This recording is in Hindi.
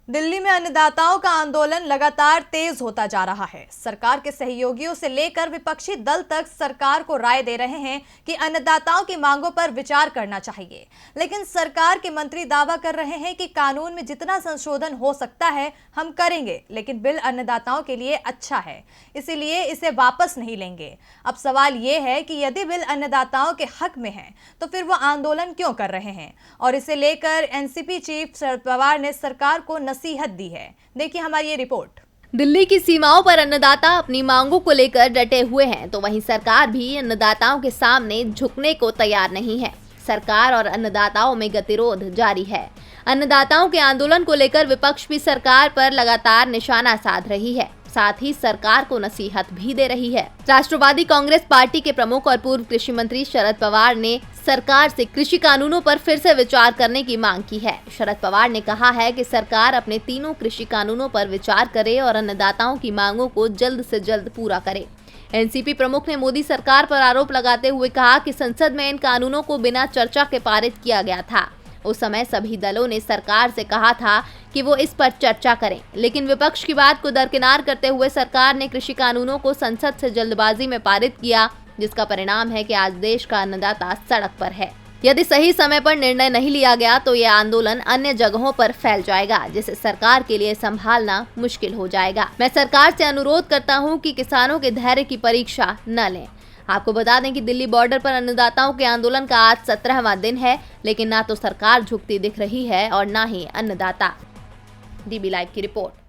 दिल्ली में अन्नदाताओं का आंदोलन लगातार तेज होता जा रहा है। सरकार के सहयोगियों से लेकर विपक्षी दल तक सरकार को राय दे रहे हैं कि अन्नदाताओं की मांगों पर विचार करना चाहिए, लेकिन सरकार के मंत्री दावा कर रहे हैं कि कानून में जितना संशोधन हो सकता है हम करेंगे, लेकिन बिल अन्नदाताओं के लिए अच्छा है, इसीलिए इसे वापस नहीं लेंगे। अब सवाल ये है कि यदि बिल अन्नदाताओं के हक में है तो फिर वो आंदोलन क्यों कर रहे हैं, और इसे लेकर एनसीपी चीफ शरद पवार ने सरकार को नसीहत दी है। देखिए हमारी ये रिपोर्ट। दिल्ली की सीमाओं पर अन्नदाता अपनी मांगों को लेकर डटे हुए हैं, तो वहीं सरकार भी अन्नदाताओं के सामने झुकने को तैयार नहीं है। सरकार और अन्नदाताओं में गतिरोध जारी है। अन्नदाताओं के आंदोलन को लेकर विपक्ष भी सरकार पर लगातार निशाना साध रही है, साथ ही सरकार को नसीहत भी दे रही है। राष्ट्रवादी कांग्रेस पार्टी के प्रमुख और पूर्व कृषि मंत्री शरद पवार ने सरकार से कृषि कानूनों पर फिर से विचार करने की मांग की है। शरद पवार ने कहा है कि सरकार अपने तीनों कृषि कानूनों पर विचार करे और अन्नदाताओं की मांगों को जल्द से जल्द पूरा करे। एनसीपी प्रमुख ने मोदी सरकार पर आरोप लगाते हुए कहा कि संसद में इन कानूनों को बिना चर्चा के पारित किया गया था। उस समय सभी दलों ने सरकार से कहा था कि वो इस पर चर्चा करें, लेकिन विपक्ष की बात को दरकिनार करते हुए सरकार ने कृषि कानूनों को संसद से जल्दबाजी में पारित किया, जिसका परिणाम है कि आज देश का अन्नदाता सड़क पर है। यदि सही समय पर निर्णय नहीं लिया गया तो ये आंदोलन अन्य जगहों पर फैल जाएगा, जिसे सरकार के लिए संभालना मुश्किल हो जाएगा। मैं सरकार से अनुरोध करता हूं कि किसानों के धैर्य की परीक्षा न लें। आपको बता दें कि दिल्ली बॉर्डर पर अन्नदाताओं के आंदोलन का आज 17वां दिन है, लेकिन ना तो सरकार झुकती दिख रही है और ना ही अन्नदाता। डीबी लाइव की रिपोर्ट।